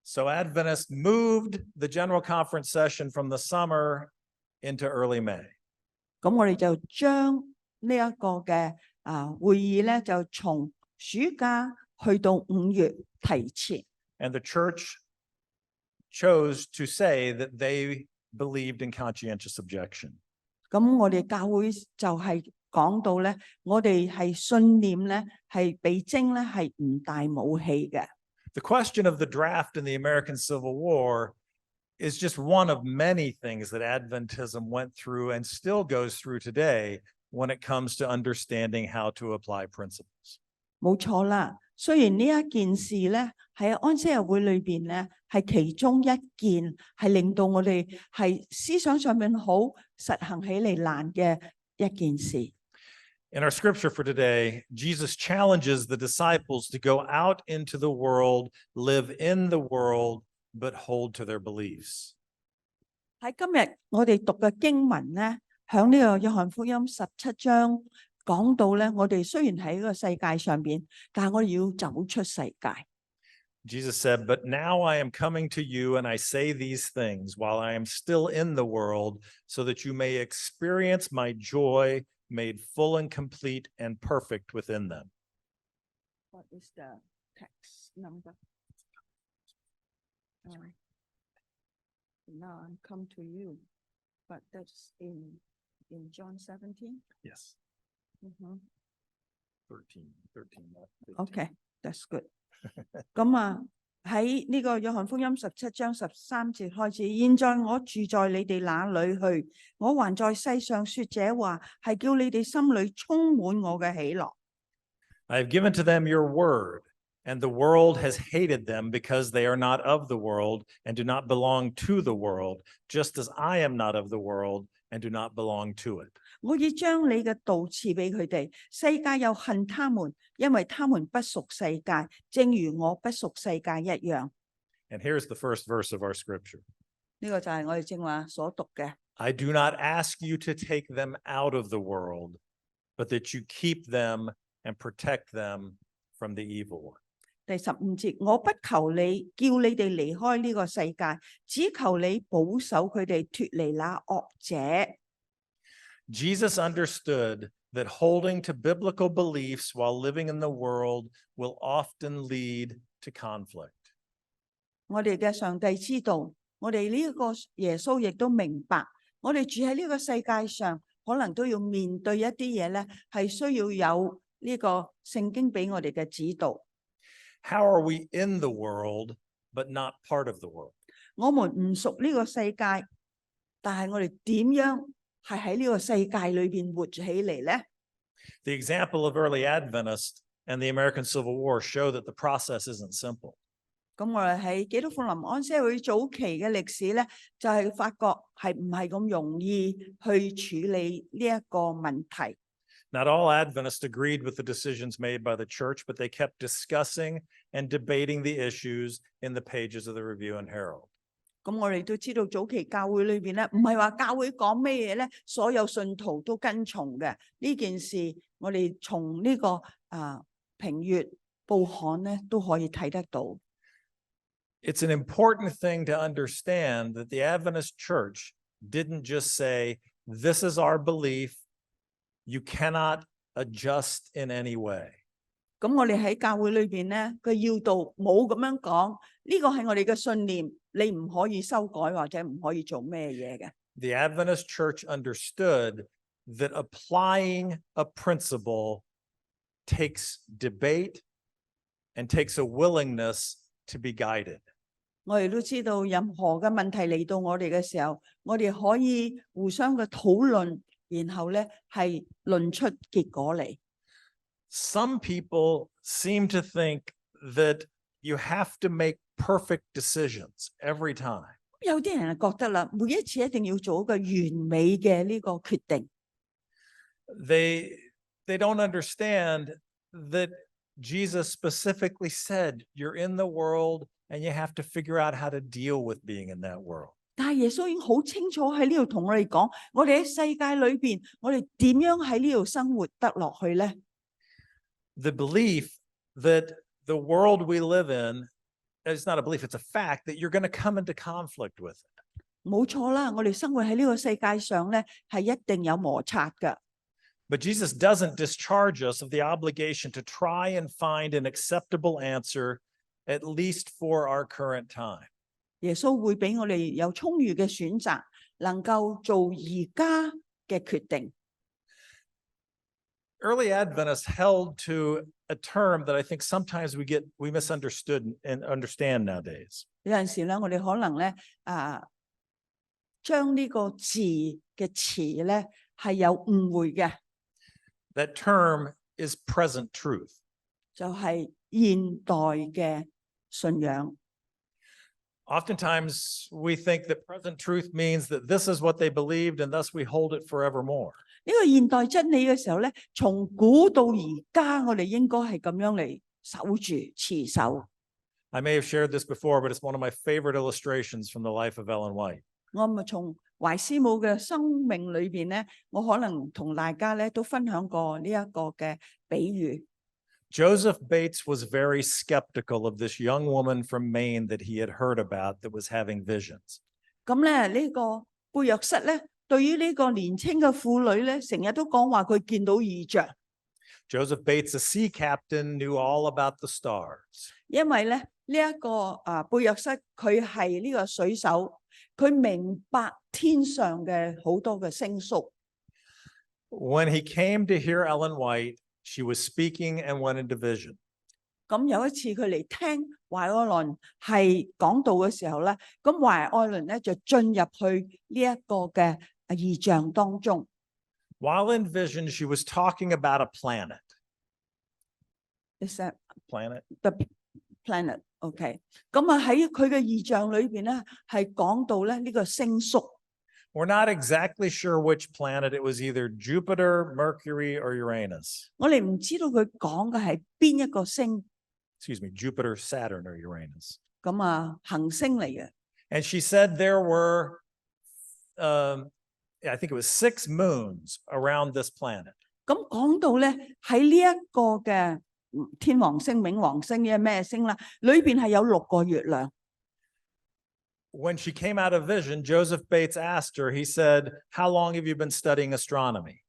So Adventists moved the General Conference session from the summer into early May. 咁我哋就將呢一個嘅會議咧，就從暑假去到5月提前。And the church chose to say that they believed in conscientious objection. 咁我哋教會就係講到咧，我哋係信念咧，係被徵咧係唔帶武器嘅。The question of the draft in the American Civil War is just one of many things that Adventism went through and still goes through today when it comes to understanding how to apply principles. 冇錯啦。雖然呢一件事咧喺安息日會裏邊咧係其中一件係令到我哋係思想上面好實行起嚟難嘅一件事。In our scripture for today, Jesus challenges the disciples to go out into the world, live in the world, but hold to their beliefs. 喺今日我哋讀嘅經文咧，響呢個約翰福音17章講到咧，我哋雖然喺呢個世界上邊，但係我哋要走出世界。Jesus said, "But now I am coming to you, and I say these things while I am still in the world, so that you may experience my joy made full and complete and perfect within them." What is the text number? Now I come to you, but that's in John 17. Yes, Mhm. 13, not 15. Okay, that's good. 咁喺呢個約翰福音17章13節開始，現在我住在你哋那裏去，我還在世上說這話，係叫你哋心裏充滿我嘅喜樂。I have given to them your word, and the world has hated them because they are not of the world and do not belong to the world, just as I am not of the world and do not belong to it. 我已將你嘅道賜俾佢哋，世界又恨他們，因為他們不屬世界，正如我不屬世界一樣。 And here's the first verse of our scripture. 呢個就係我哋正話所讀嘅。I do not ask you to take them out of the world, but that you keep them and protect them from the evil one. 第15節，我不求你叫你哋離開呢個世界，只求你保守佢哋脫離那惡者。Jesus understood that holding to biblical beliefs while living in the world will often lead to conflict. 我哋嘅上帝知道，我哋呢個耶穌亦都明白，我哋住喺呢個世界上，可能都要面對一啲嘢咧，係需要有呢個聖經俾我哋嘅指導。How are we in the world but not part of the world? 我們唔屬呢個世界，但係我哋點樣係喺呢個世界裏邊活起嚟咧？ The example of early Adventists and the American Civil War show that the process isn't simple. 咁我哋喺基督復臨安息會早期嘅歷史咧，就係發覺係唔係咁容易去處理呢一個問題。Not all Adventists agreed with the decisions made by the church, but they kept discussing and debating the issues in the pages of the Review and Herald. 咁我哋都知道早期教會裏邊咧，唔係話教會講咩嘢咧，所有信徒都跟從嘅。呢件事我哋從呢個評閱報刊咧都可以睇得到。It's an important thing to understand that the Adventist church didn't just say, "This is our belief, you cannot adjust in any way." 咁我哋喺教會裏邊咧個要道冇咁樣講，呢個係我哋嘅信念，你唔可以修改或者唔可以做咩嘢嘅。The Adventist church understood that applying a principle takes debate and takes a willingness to be guided. 我哋都知道任何嘅問題嚟到我哋嘅時候，我哋可以互相嘅討論，然後咧係論出結果嚟。Some people seem to think that you have to make perfect decisions every time. 有啲人係覺得啦，每一次一定要做一個完美嘅呢個決定。They don't understand that Jesus specifically said, "You're in the world and you have to figure out how to deal with being in that world." 但係耶穌已經好清楚喺呢度同我哋講，我哋喺世界裏邊，我哋點樣喺呢度生活得落去咧？ The belief that the world we live in, it's not a belief, it's a fact that you're going to come into conflict with it. 冇錯啦，我哋生活喺呢個世界上咧，係一定有摩擦噶。But Jesus doesn't discharge us of the obligation to try and find an acceptable answer, at least for our current time. 耶穌會俾我哋有充裕嘅選擇，能夠做而家嘅決定。Early Adventists held to a term that I think sometimes we misunderstood and understand nowadays. 有陣時咧，我哋可能咧將呢個字嘅詞咧係有誤會嘅， That term is present truth. 就係現代嘅信仰。 Oftentimes we think that present truth means that this is what they believed and thus we hold it forevermore. 呢個現代真理嘅時候咧，從古到而家，我哋應該係咁樣嚟守住持守。 I may have shared this before, but it's one of my favorite illustrations from the life of Ellen White. 我咪從懷師母嘅生命裏邊咧，我可能同大家咧都分享過呢一個嘅比喻。 Joseph Bates was very skeptical of this young woman from Maine that he had heard about that was having visions. 咁咧呢個貝約瑟咧，對於呢個年青嘅婦女咧，成日都講話佢見到異象。 Joseph Bates, a sea captain, knew all about the stars. 因為咧呢一個貝約瑟佢係呢個水手，佢明白天上嘅好多嘅星宿。 When he came to hear Ellen White, she was speaking and went into vision. 咁有一次佢嚟聽懷愛倫係講道嘅時候咧，咁懷愛倫咧就進入去呢一個嘅異象當中。 While in vision, she was talking about a planet. Is that Planet? the planet? OK。咁啊喺佢嘅異象裏邊咧，係講到咧呢個星宿。 We're not exactly sure which planet. It was either Jupiter, Mercury, or Uranus. 我哋唔知道佢講嘅係邊一個星。 Excuse me, Jupiter, Saturn, or Uranus. 咁行星嚟嘅。 And she said there were, I think it was 6 moons around this planet. 咁講到咧喺呢一個嘅天王星、冥王星嘅咩星啦，裏邊係有6個月亮。 When she came out of vision, Joseph Bates asked her, he said, "How long have you been studying astronomy?"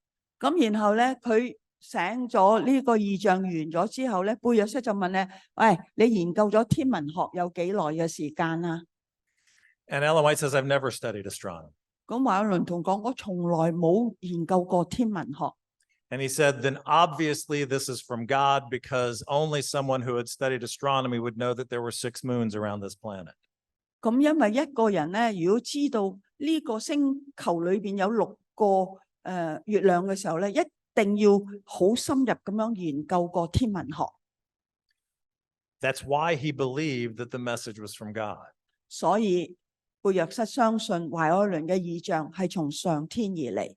咁然後咧，佢醒咗呢個異象完咗之後咧，貝約瑟就問咧：喂，你研究咗天文學有幾耐嘅時間啊？ And Ellen White says, "I've never studied astronomy." 咁華倫同講：我從來冇研究過天文學。 And he said, "Then obviously this is from God because only someone who had studied astronomy would know that there were 6 moons around this planet." 咁因為一個人咧，如果知道呢個星球裏邊有6個月亮嘅時候咧，一定要好深入咁樣研究過天文學。 That's why he believed that the message was from God. 所以貝約瑟相信懷愛倫嘅異象係從上天而嚟。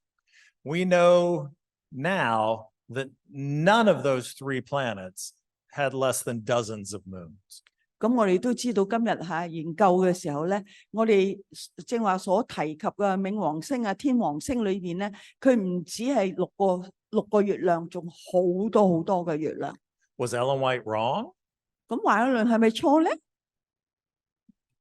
We know now that none of those 3 planets had less than dozens of moons. 咁我哋都知道今日研究嘅時候咧，我哋正話所提及嘅冥王星天王星裏邊咧，佢唔止係六個月亮，仲好多好多嘅月亮。 Was Ellen White wrong? 咁懷愛倫係咪錯咧？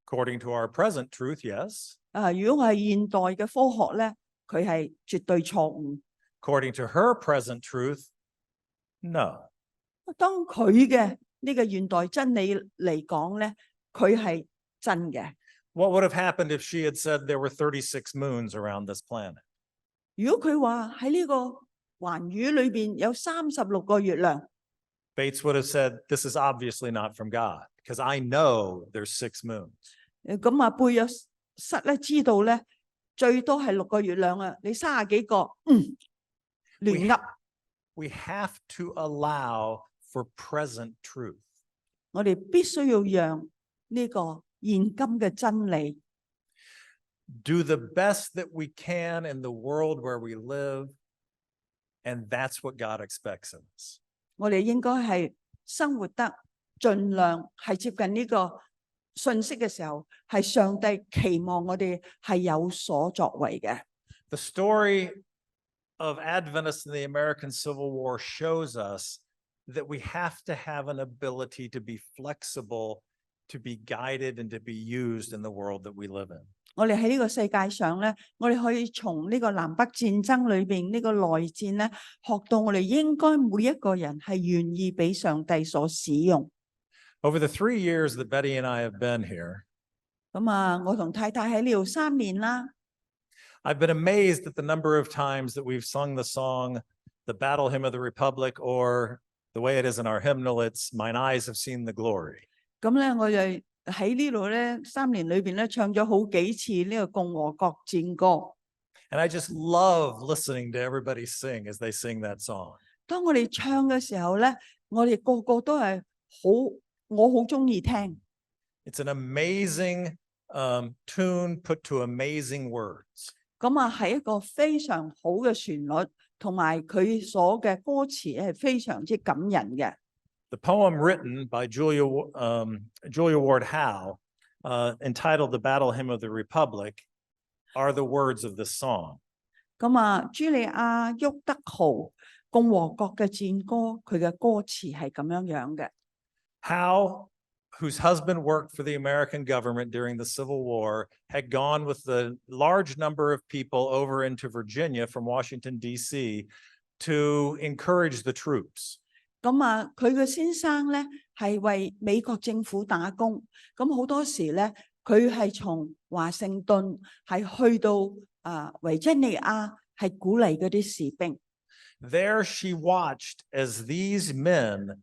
According to our present truth, yes. 如果係現代嘅科學咧，佢係絕對錯誤。 According to her present truth, no. 當佢嘅呢個現代真理嚟講咧，佢係真嘅。 What would have happened if she had said there were 36 moons around this planet? 如果佢話喺呢個環宇裏邊有36個月亮， Bates would have said, "This is obviously not from God because I know there's 6 moons." 咁貝約瑟咧知道咧最多係6個月亮啊！你30幾個，亂噏。 We have to allow for present truth. 我哋必須要讓呢個現今嘅真理 Do the best that we can in the world where we live, and that's what God expects of us. 我哋應該係生活得盡量係接近呢個信息嘅時候，係上帝期望我哋係有所作為嘅。 The story of Adventists in the American Civil War shows us that we have to have an ability to be flexible, to be guided, and to be used in the world that we live in. 我哋喺呢個世界上咧，我哋可以從呢個南北戰爭裏邊呢個內戰咧，學到我哋應該每一個人係願意俾上帝所使用。 Over the 3 years that Betty and I have been here, 咁我同太太喺呢度3年啦。 I've been amazed at the number of times that we've sung the song, the Battle Hymn of the Republic, or The way it is in our hymnal, it's "Mine eyes have seen the glory." 咁咧，我就喺呢度咧3年裏邊咧唱咗好幾次呢個共和國戰歌。And I just love listening to everybody sing as they sing that song. 當我哋唱嘅時候咧，我哋個個都係我好中意聽。It's an amazing tune put to amazing words. 咁啊，係一個非常好嘅旋律，同埋佢所嘅歌詞係非常之感人嘅。The poem written by Julia Ward Howe, entitled "The Battle Hymn of the Republic," are the words of this song. 咁啊，茱莉亞·沃德豪共和國嘅戰歌，佢嘅歌詞係咁樣樣嘅。Howe, whose husband worked for the American government during the Civil War, had gone with a large number of people over into Virginia from Washington, D.C. to encourage the troops. 咁啊，佢嘅先生咧係為美國政府打工，咁好多時咧佢係從華盛頓係去到維珍尼亞，係鼓勵嗰啲士兵。There she watched as these men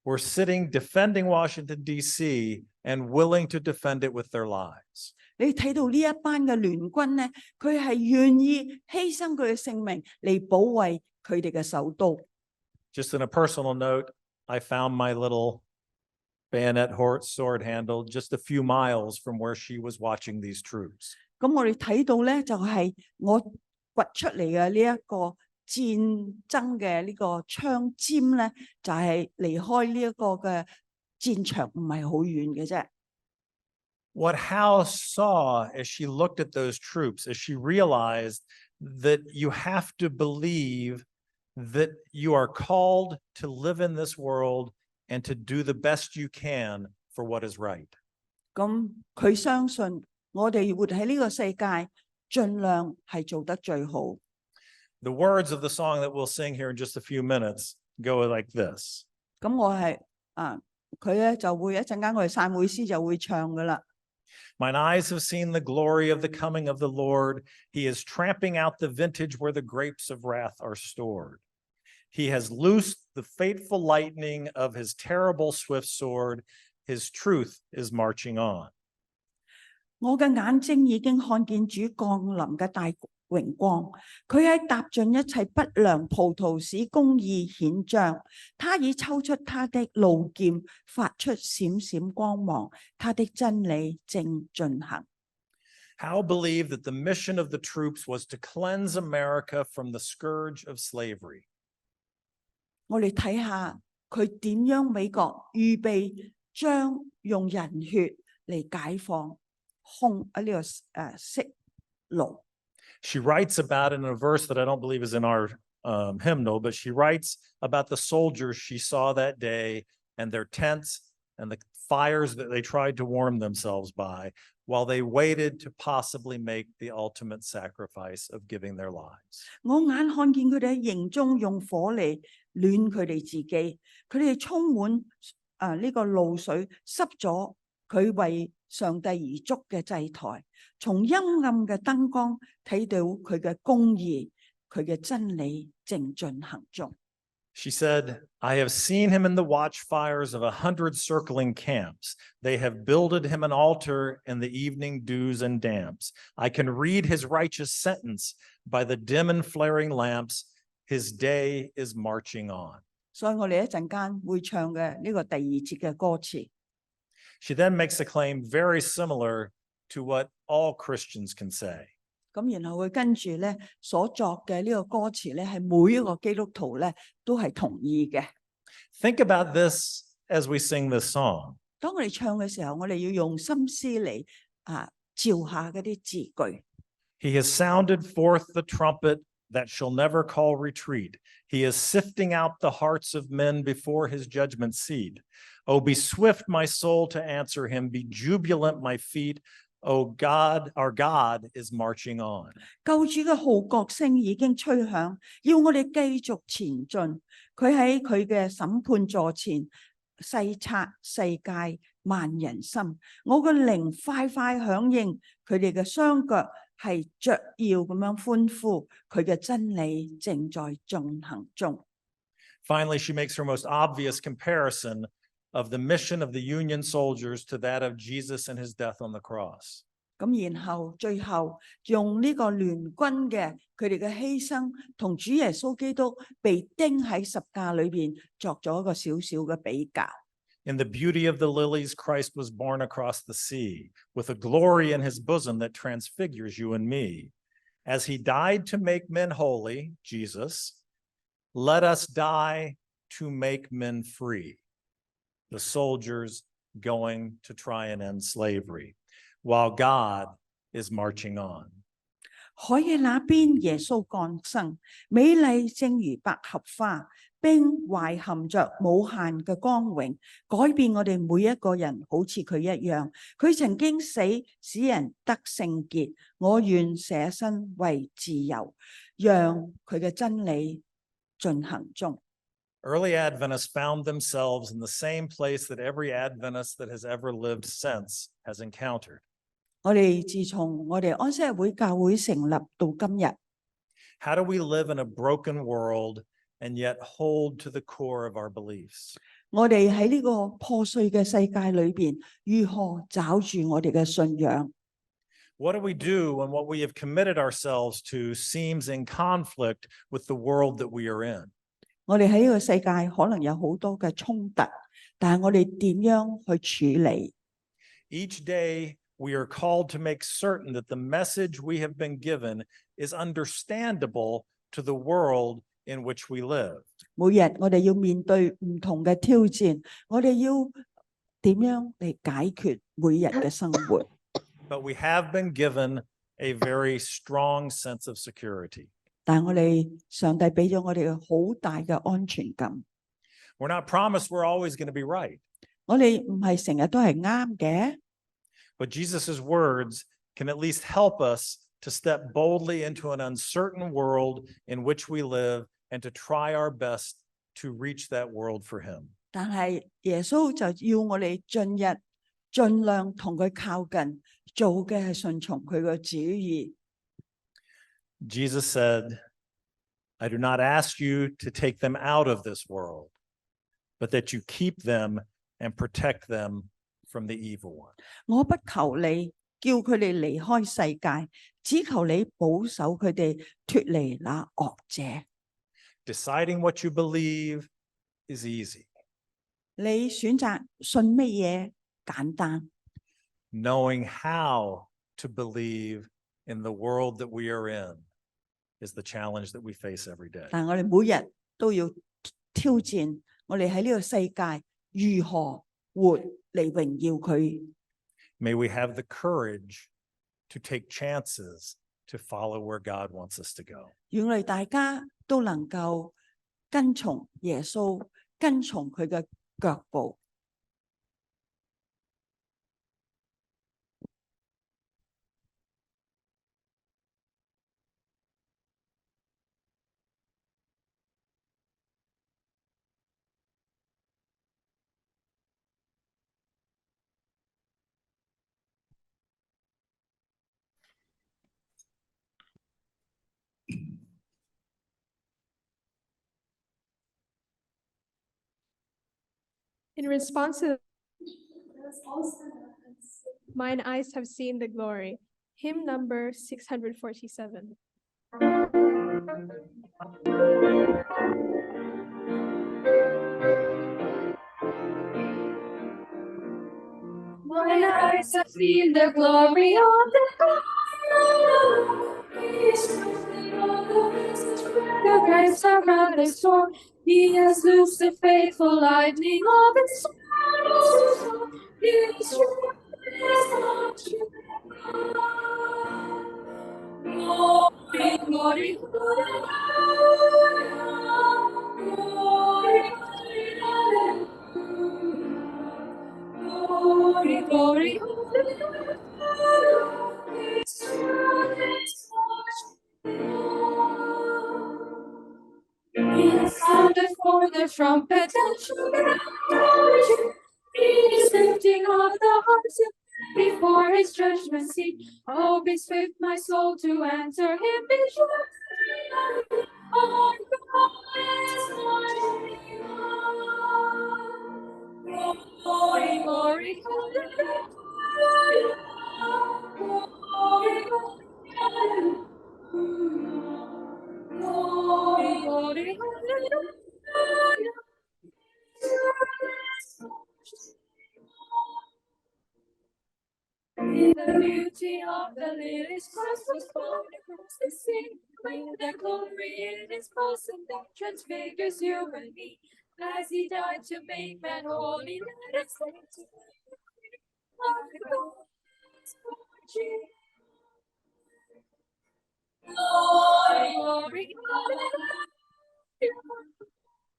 were sitting defending Washington, D.C. and willing to defend it with their lives. 你睇到呢一班嘅聯軍咧，佢係願意犧牲佢嘅性命嚟保衛佢哋嘅首都。Just in a personal note, I found my little bayonet sword handle just a few miles from where she was watching these troops. 咁我哋睇到咧，就係我掘出嚟嘅呢一個戰爭嘅呢個槍尖咧，就係離開呢一個嘅戰場唔係好遠嘅啫。What Howe saw as she looked at those troops, as she realized that you have to believe that you are called to live in this world and to do the best you can for what is right. 咁佢相信我哋活喺呢個世界，盡量係做得最好。The words of the song that we'll sing here in just a few minutes go like this. 咁我係佢咧就會一陣間我哋散會詩就會唱噶啦。Mine eyes have seen the glory of the coming of the Lord. He is tramping out the vintage where the grapes of wrath are stored. He has loosed the fateful lightning of his terrible swift sword. His truth is marching on. 我嘅眼睛已經看見主降臨嘅大榮光，佢喺踏盡一切不良葡萄，使公義顯彰。他已抽出他的露劍，發出閃閃光芒，他的真理正進行。Howe believed that the mission of the troops was to cleanse America from the scourge of slavery. 我哋睇下佢點樣美國預備將用人血嚟解放色奴。She writes about it in a verse that I don't believe is in our hymnal, but she writes about the soldiers she saw that day and their tents and the fires that they tried to warm themselves by while they waited to possibly make the ultimate sacrifice of giving their lives. 我眼看見佢哋喺營中用火嚟暖佢哋自己，佢哋充滿呢個露水，濕咗佢為上帝而築嘅祭台，從陰暗嘅燈光睇到佢嘅公義，佢嘅真理正進行中。She said, I have seen him in the watchfires of 100 circling camps. They have builded him an altar in the evening dews and damps. I can read his righteous sentence by the dim and flaring lamps. His day is marching on. 所以我哋一陣間會唱嘅呢個第2節嘅歌詞。She then makes a claim very similar to what all Christians can say. 咁然後佢跟住咧所作嘅呢個歌詞咧，係每一個基督徒咧都係同意嘅。Think about this as we sing this song. 當我哋唱嘅時候，我哋要用心思嚟照下嗰啲字句。He has sounded forth the trumpet that shall never call retreat. He is sifting out the hearts of men before his judgment seat. Oh, be swift, my soul, to answer him. Be jubilant, my feet. Oh God, our God is marching on. 救主嘅號角聲已經吹響，要我哋繼續前進。佢喺佢嘅審判座前，細察世界萬人心。我嘅靈快快響應，佢哋嘅雙腳係雀躍咁樣歡呼，佢嘅真理正在進行中。Finally, she makes her most obvious comparison of the mission of the Union soldiers to that of Jesus and his death on the cross. 咁然後最後用呢個聯軍嘅佢哋嘅犧牲，同主耶穌基督被釘喺十架裏邊作咗一個少少嘅比較。In the beauty of the lilies, Christ was born across the sea, with a glory in his bosom that transfigures you and me. As he died to make men holy, Jesus, let us die to make men free. The soldiers going to try and end slavery, while God is marching on. 海嘅那邊，耶穌降生，美麗正如百合花，並懷含着無限嘅光榮，改變我哋每一個人，好似佢一樣。佢曾經死，使人得聖潔。我願捨身為自由，讓佢嘅真理進行中。Early Adventists found themselves in the same place that every Adventist that has ever lived since has encountered. 我哋自從我哋安息日會教會成立到今日， How do we live in a broken world and yet hold to the core of our beliefs? 我哋喺呢個破碎嘅世界裏邊，如何找住我哋嘅信仰？ What do we do when what we have committed ourselves to seems in conflict with the world that we are in? 我哋喺呢個世界可能有好多嘅衝突，但係我哋點樣去處理？ Each day, we are called to make certain that the message we have been given is understandable to the world in which we live. 每日我哋要面對唔同嘅挑戰，我哋要點樣嚟解決每日嘅生活？ But we have been given a very strong sense of security. 但係我哋上帝俾咗我哋好大嘅安全感。 We're not promised we're always going to be right. 我哋唔係成日都係啱嘅。 But Jesus' words can at least help us to step boldly into an uncertain world in which we live and to try our best to reach that world for him. 但係耶穌就要我哋進入，盡量同佢靠近，做嘅係順從佢嘅旨意。 Jesus said, I do not ask you to take them out of this world, but that you keep them and protect them from the evil one. 我不求你叫佢哋離開世界，只求你保守佢哋脫離那惡者。 Deciding what you believe is easy. 你選擇信乜嘢簡單， Knowing how to believe in the world that we are in is the challenge that we face every day. 但我哋每日都要挑戰，我哋喺呢個世界如何活嚟榮耀佢。 May we have the courage to take chances to follow where God wants us to go. 願我哋大家都能夠跟從耶穌，跟從佢嘅腳步。 In response to mine eyes have seen the glory. Hymn number 647. Mine eyes have seen the glory of the Lord. He is moving on the winds and the grace around the storm. He has loosed the faithful lightning of his shadows. His truth is not true. Glory, glory, glory, glory, hallelujah. Glory, glory, hallelujah. His truth is not true. He has sounded for the trumpet and shook He is lifting up the hearts before his judgment seat. Oh, be swift, my soul, to answer him. Be sure, oh, God. Glory, glory, hallelujah. Glory, glory, hallelujah. Glory, glory, hallelujah. In the beauty of the lilies, Christ was born across the sea. Bring the glory in his person that transfigures you and me. As he died to make man holy, let us sing to him. Glory, glory, hallelujah.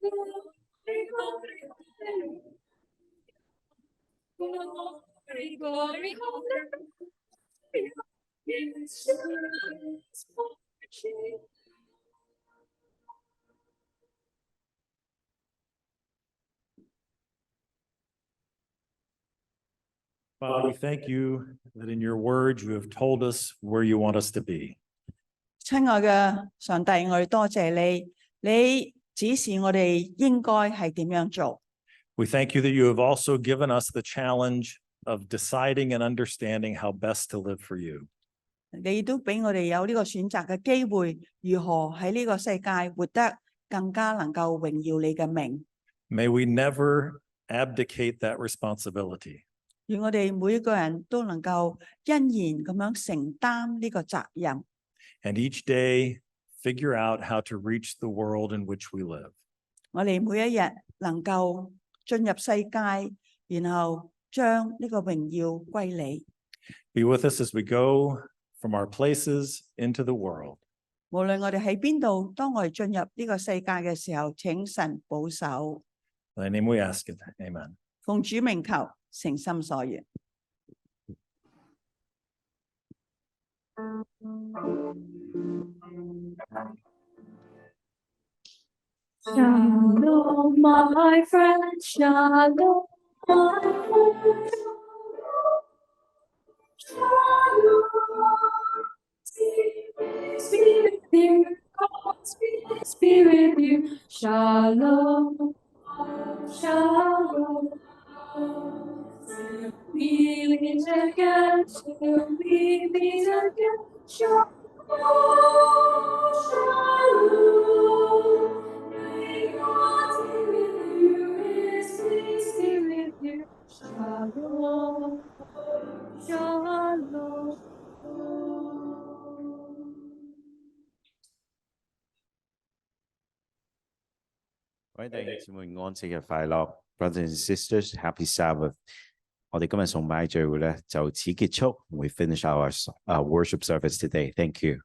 Glory, glory, hallelujah. Glory, glory, hallelujah. Yes, Father, we thank you that in your word you have told us where you want us to be. 親愛嘅上帝，我哋多謝你，你指示我哋應該係點樣做。 We thank you that you have also given us the challenge of deciding and understanding how best to live for you. 你都俾我哋有呢個選擇嘅機會，如何喺呢個世界活得更加能夠榮耀你嘅名。 May we never abdicate that responsibility. 願我哋每一個人都能夠欣然咁樣承擔呢個責任。 And each day figure out how to reach the world in which we live. 我哋每一日能夠進入世界，然後將呢個榮耀歸你。 Be with us as we go from our places into the world. 無論我哋喺邊度，當我哋進入呢個世界嘅時候，請神保守。 In thy name we ask it. Amen. 奉主名求，誠心所願。 Shalom, my friend, shalom, my friend. Shalom, peace be with you, God's peace be with you. Shalom, shalom. Till we meet again, till we meet again. Shalom, shalom. May God be with you, His peace be with you. Shalom, shalom. 各位弟兄姊妹，安息日快樂 ，Brothers and sisters, Happy Sabbath！我哋今日崇拜聚會咧就此結束。We finish our worship service today. Thank you.